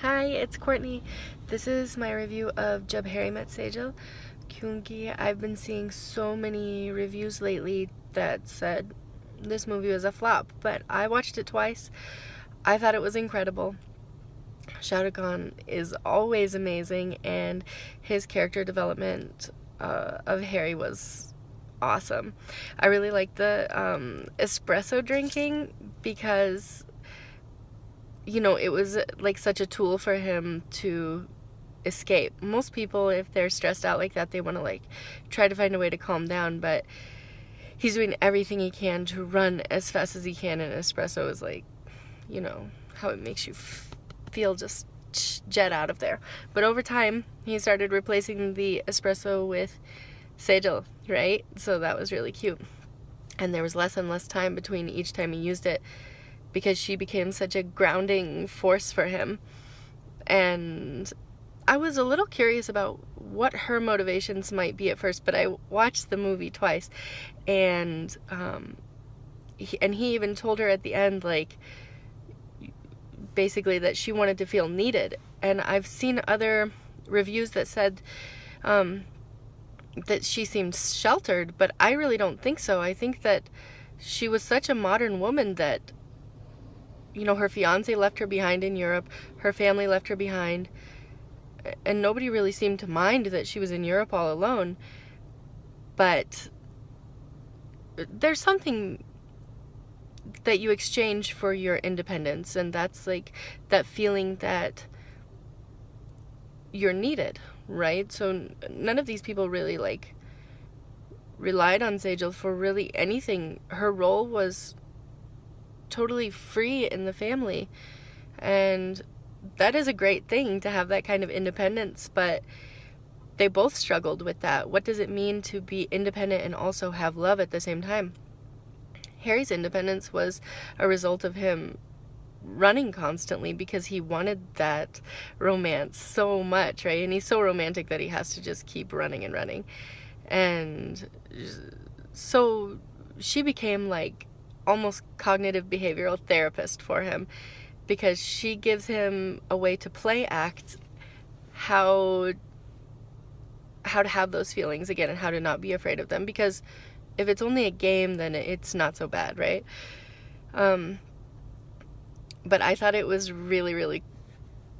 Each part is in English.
Hi, it's Courtney. This is my review of Jab Harry Met Sejal. क्योंकि I've been seeing so many reviews lately that said this movie was a flop, but I watched it twice. I thought it was incredible. Shah Rukh Khan is always amazing, and his character development of Harry was awesome. I really like the espresso drinking because it was like such a tool for him to escape. Most people, if they're stressed out like that, they want to like try to find a way to calm down, but he's doing everything he can to run as fast as he can, and espresso is like, how it makes you feel just jet out of there. But over time, he started replacing the espresso with Sejal, right? So that was really cute. And there was less and less time between each time he used it, because she became such a grounding force for him. And I was a little curious about what her motivations might be at first, but I watched the movie twice, and he even told her at the end, like, basically that she wanted to feel needed. And I've seen other reviews that said that she seemed sheltered, but I really don't think so. I think that she was such a modern woman that her fiance left her behind in Europe, her family left her behind, and nobody really seemed to mind that she was in Europe all alone. But there's something that you exchange for your independence, and that's like that feeling that you're needed, right? So none of these people really like relied on Sejal for really anything. Her role was totally free in the family, and that is a great thing, to have that kind of independence. But they both struggled with that. What does it mean to be independent and also have love at the same time? Harry's independence was a result of him running constantly because he wanted that romance so much, right? And he's so romantic that he has to just keep running and running. And so she became like almost cognitive behavioral therapist for him, because she gives him a way to play act how to have those feelings again and how to not be afraid of them, because if it's only a game, then it's not so bad, right? But I thought it was really, really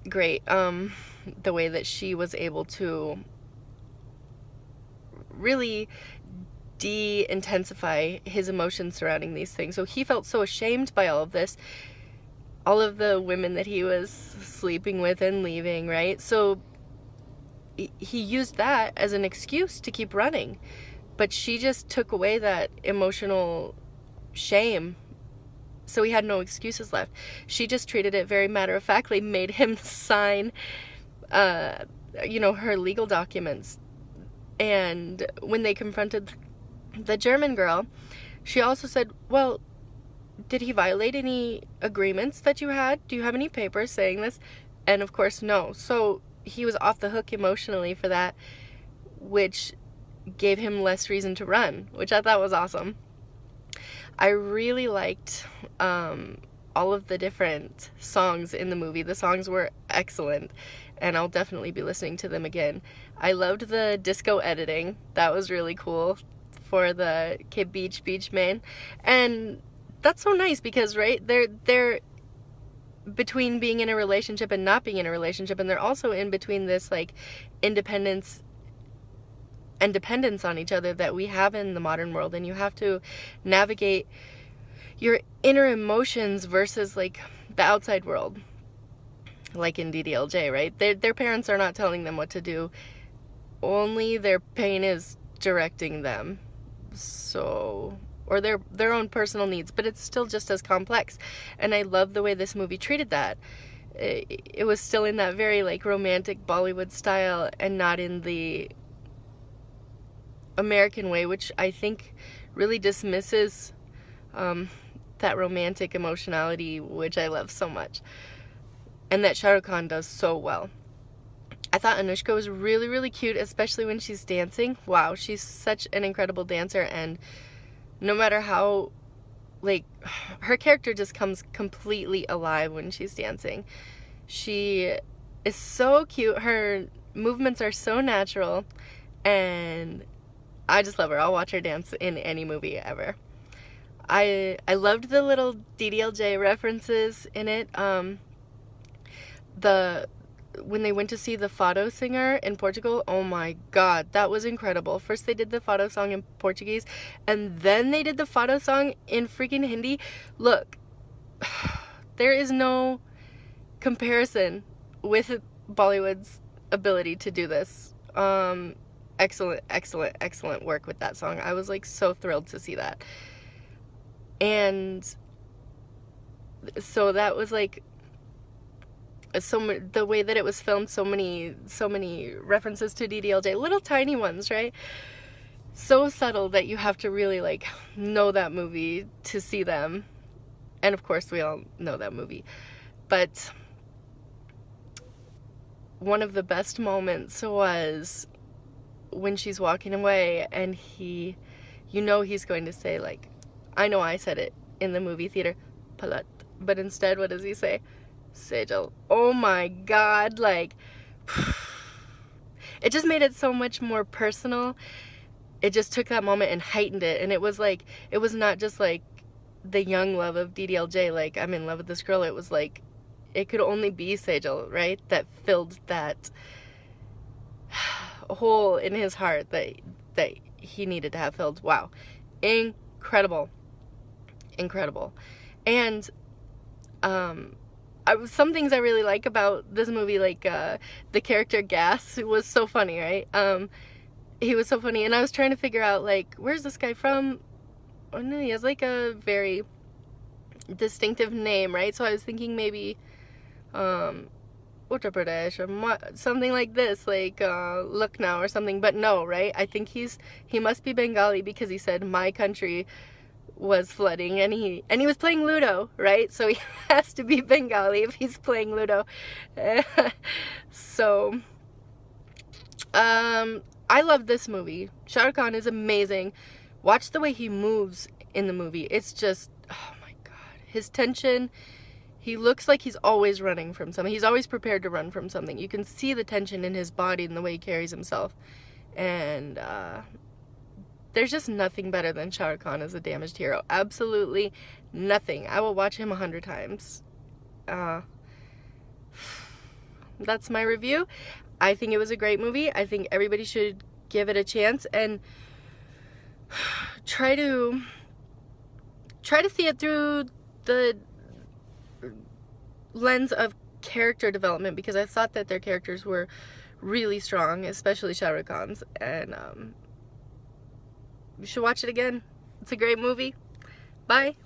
great, the way that she was able to really de-intensify his emotions surrounding these things. So he felt so ashamed by all of this, all of the women that he was sleeping with and leaving, right? So he used that as an excuse to keep running, but she just took away that emotional shame, so he had no excuses left. She just treated it very matter-of-factly, made him sign her legal documents. And when they confronted the German girl, she also said, well, did he violate any agreements that you had? Do you have any papers saying this? And of course, no. So he was off the hook emotionally for that, which gave him less reason to run, which I thought was awesome. I really liked all of the different songs in the movie. The songs were excellent, and I'll definitely be listening to them again. I loved the disco editing. That was really cool for the Ke Beach Man. And that's so nice because, right, they're between being in a relationship and not being in a relationship, and they're also in between this like independence and dependence on each other that we have in the modern world. And you have to navigate your inner emotions versus like the outside world, like in DDLJ, right? Their parents are not telling them what to do, only their pain is directing them, so, or their own personal needs, but it's still just as complex. And I love the way this movie treated that. It was still in that very like romantic Bollywood style, and not in the American way, which I think really dismisses that romantic emotionality, which I love so much, and that Shah Rukh Khan does so well. I thought Anushka was really, really cute, especially when she's dancing. Wow, she's such an incredible dancer, and no matter how, like, her character just comes completely alive when she's dancing. She is so cute. Her movements are so natural, and I just love her. I'll watch her dance in any movie ever. I loved the little DDLJ references in it. The When they went to see the Fado singer in Portugal, oh my god, that was incredible. First they did the Fado song in Portuguese, and then they did the Fado song in freaking Hindi. Look, there is no comparison with Bollywood's ability to do this. Excellent work with that song. I was like so thrilled to see that. And so that was like the way that it was filmed, so many references to DDLJ, little tiny ones, right? So subtle that you have to really like know that movie to see them. And of course we all know that movie. But one of the best moments was when she's walking away and he's going to say, like, I know I said it in the movie theater, Palat, but instead what does he say? Sejal. Oh my god, like, it just made it so much more personal. It just took that moment and heightened it, and it was like, it was not just like the young love of DDLJ, like, I'm in love with this girl. It was like, it could only be Sejal, right, that filled that hole in his heart that he needed to have filled. Wow. Incredible. And some things I really like about this movie, like the character Gas was so funny, right? He was so funny, and I was trying to figure out, like, where's this guy from? Oh no, he has like a very distinctive name, right? So I was thinking maybe Uttar Pradesh or something like this, like Lucknow or something, but no, right? I think he must be Bengali, because he said my country was flooding, and he was playing Ludo, right? So he has to be Bengali if he's playing Ludo. So I love this movie. Shah Rukh Khan is amazing. Watch the way he moves in the movie. It's just, oh my god, his tension. He looks like he's always running from something. He's always prepared to run from something. You can see the tension in his body and the way he carries himself. And there's just nothing better than Shah Rukh Khan as a damaged hero. Absolutely nothing. I will watch him 100 times. That's my review. I think it was a great movie. I think everybody should give it a chance and try to see it through the lens of character development, because I thought that their characters were really strong, especially Shah Rukh Khan's, and you should watch it again. It's a great movie. Bye.